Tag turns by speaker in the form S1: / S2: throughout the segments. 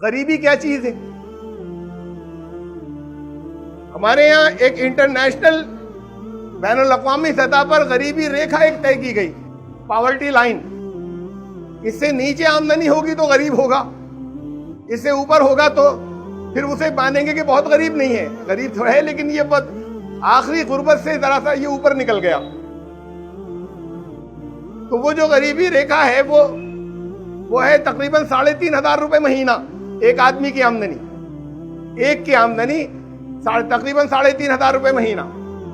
S1: गरीबी क्या चीज है? हमारे यहाँ एक इंटरनेशनल बैनुल-अक़वामी सतह पर गरीबी रेखा एक तय की गई, पॉवर्टी लाइन। इससे नीचे आमदनी होगी तो गरीब होगा, इससे ऊपर होगा तो फिर उसे मानेंगे कि बहुत गरीब नहीं है, गरीब तो है लेकिन ये आखिरी गुर्बत से जरा सा ये ऊपर निकल गया। तो वो जो गरीबी रेखा है वो है तकरीबन 3,500 रुपए महीना एक आदमी की आमदनी। एक की आमदनी तकरीबन 3,500 रुपए महीना।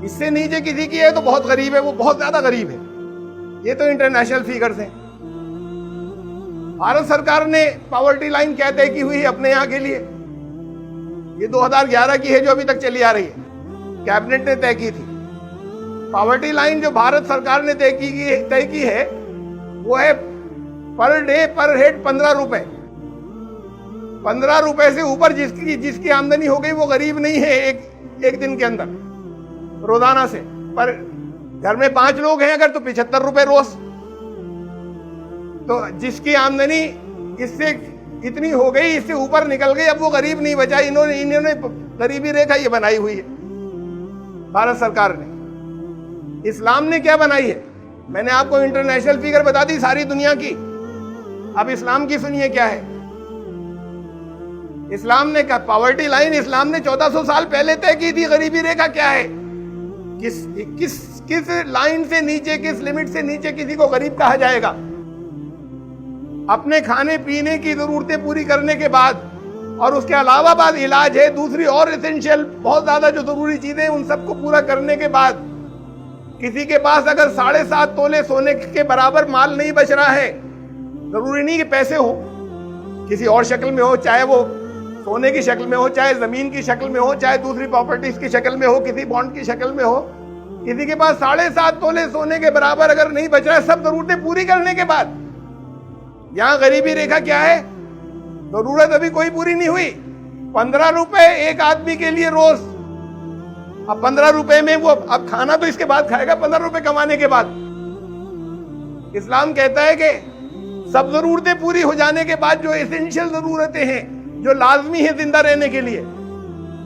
S1: इससे नीचे किसी की है तो बहुत गरीब है, वो बहुत ज्यादा गरीब है। ये तो इंटरनेशनल फिगर्स हैं। भारत सरकार ने पॉवर्टी लाइन क्या तय की हुई है अपने यहाँ के लिए? ये 2011 की है जो अभी तक चली आ रही है, कैबिनेट ने तय की थी। पॉवर्टी लाइन जो भारत सरकार ने तय की है वो है पर डे पर हेड 15 रुपए। 15 रुपए से ऊपर जिसकी आमदनी हो गई वो गरीब नहीं है एक दिन के अंदर, रोजाना से। पर घर में 5 लोग हैं अगर तो 75 रुपए रोज। तो जिसकी आमदनी इससे इतनी हो गई, इससे ऊपर निकल गई, अब वो गरीब नहीं बचा। इन्होंने गरीबी रेखा ये बनाई हुई है भारत सरकार ने। इस्लाम ने क्या बनाई है? मैंने आपको इंटरनेशनल फिगर बता दी सारी दुनिया की। अब इस्लाम की सुनिए क्या है। इस्लाम ने कहा पॉवर्टी लाइन इस्लाम ने 1400 साल पहले तय की थी। गरीबी रेखा क्या है? किस लाइन से नीचे, किस लिमिट से नीचे किसी को गरीब कहा जाएगा? अपने खाने पीने की जरूरतें पूरी करने के बाद और उसके अलावा बाद इलाज है, दूसरी और एसेंशियल बहुत ज्यादा जो जरूरी चीजें उन सबको पूरा करने के बाद किसी के पास अगर 7.5 तोले सोने के बराबर माल नहीं बच रहा है, जरूरी नहीं कि पैसे हो, किसी और शक्ल में हो, चाहे वो सोने की शक्ल में हो, चाहे जमीन की शक्ल में हो, चाहे दूसरी प्रॉपर्टीज की शक्ल में हो, किसी बॉन्ड की शक्ल में हो, किसी के पास 7.5 तोले सोने के बराबर अगर नहीं बच रहा है सब जरूरतें पूरी करने के बाद, यहां गरीबी रेखा क्या है? जरूरत अभी कोई पूरी नहीं हुई। 15 रुपए एक आदमी के लिए रोज। अब 15 रुपए में वो अब खाना तो इसके बाद खाएगा, 15 रुपए कमाने के बाद। इस्लाम कहता है कि सब जरूरतें पूरी हो जाने के बाद जो एसेंशियल जरूरतें हैं, जो लाजमी है जिंदा रहने के लिए,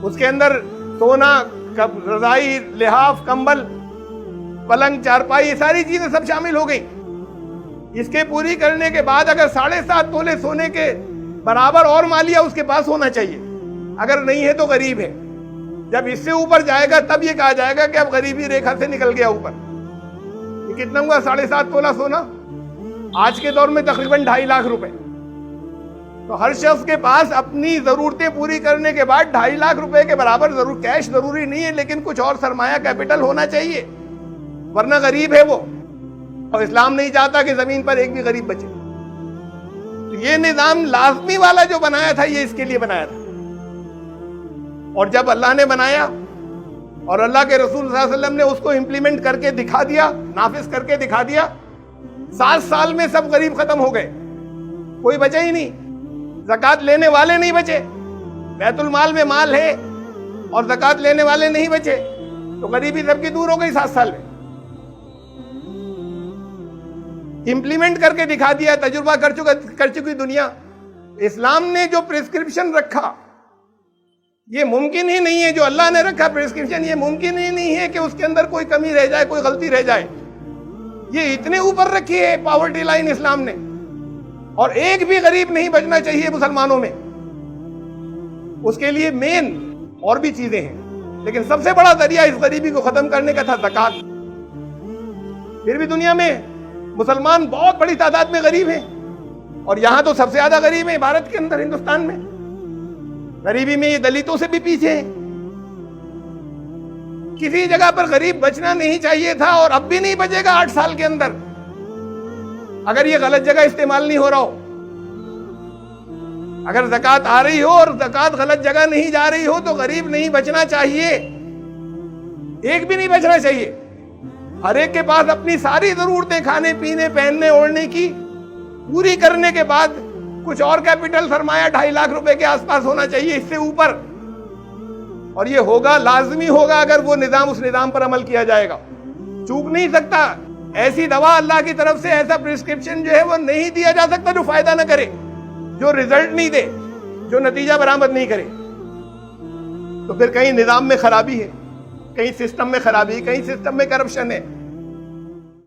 S1: उसके अंदर सोना, रजाई, लिहाफ, कंबल, पलंग, चारपाई, ये सारी चीजें सब शामिल हो गई। इसके पूरी करने के बाद अगर 7.5 तोले सोने के बराबर और मालिया उसके पास होना चाहिए, अगर नहीं है तो गरीब है। जब इससे ऊपर जाएगा तब ये कहा जाएगा कि अब गरीबी रेखा से निकल गया ऊपर। ये कितना हुआ? 7.5 तोला सोना आज के दौर में तकरीबन 2.5 लाख रुपए। तो हर शख्स के पास अपनी जरूरतें पूरी करने के बाद 2.5 लाख रुपए के बराबर जरूर कैश जरूरी नहीं है, लेकिन कुछ और सरमाया कैपिटल होना चाहिए, वरना गरीब है वो। और इस्लाम नहीं चाहता कि जमीन पर एक भी गरीब बचे। तो ये निजाम लाजमी वाला जो बनाया था ये इसके लिए बनाया था। और जब अल्लाह ने बनाया और अल्लाह के रसूल सल्लल्लाहु अलैहि वसल्लम ने उसको इंप्लीमेंट करके दिखा दिया, नाफिज करके दिखा दिया, 7 साल में सब गरीब खत्म हो गए, कोई बचा ही नहीं। ज़कात लेने वाले नहीं बचे, बैतुल माल में माल है और ज़कात लेने वाले नहीं बचे, तो गरीबी सबकी दूर हो गई 7 साल में। इंप्लीमेंट करके दिखा दिया, तजुर्बा कर चुकी दुनिया। इस्लाम ने जो प्रिस्क्रिप्शन रखा ये मुमकिन ही नहीं है, जो अल्लाह ने रखा प्रिस्क्रिप्शन, ये मुमकिन ही नहीं है कि उसके अंदर कोई कमी रह जाए, कोई गलती रह जाए। ये इतने ऊपर रखी है पॉवर्टी लाइन इस्लाम ने, और एक भी गरीब नहीं बचना चाहिए मुसलमानों में। उसके लिए मेन और भी चीजें हैं, लेकिन सबसे बड़ा जरिया इस गरीबी को खत्म करने का था ज़कात। फिर भी दुनिया में मुसलमान बहुत बड़ी तादाद में गरीब हैं, और यहां तो सबसे ज्यादा गरीब हैं भारत के अंदर, हिंदुस्तान में। गरीबी में ये दलितों से भी पीछे हैं। किसी जगह पर गरीब बचना नहीं चाहिए था और अब भी नहीं बचेगा 8 साल के अंदर, अगर ये गलत जगह इस्तेमाल नहीं हो रहा हो। अगर ज़कात आ रही हो और ज़कात गलत जगह नहीं जा रही हो तो गरीब नहीं बचना चाहिए, एक भी नहीं बचना चाहिए। हर एक के पास अपनी सारी जरूरतें खाने पीने पहनने ओढ़ने की पूरी करने के बाद कुछ और कैपिटल सरमाया 2.5 लाख रुपए के आसपास होना चाहिए, इससे ऊपर। और ये होगा, लाजमी होगा, अगर वो निजाम, उस निजाम पर अमल किया जाएगा। चूक नहीं सकता। ऐसी दवा अल्लाह की तरफ से, ऐसा प्रिस्क्रिप्शन जो है वो नहीं दिया जा सकता जो फायदा ना करे, जो रिजल्ट नहीं दे। जो नतीजा बरामद नहीं करे, तो फिर कहीं निजाम में खराबी है, कहीं सिस्टम में खराबी है, कहीं सिस्टम में करप्शन है।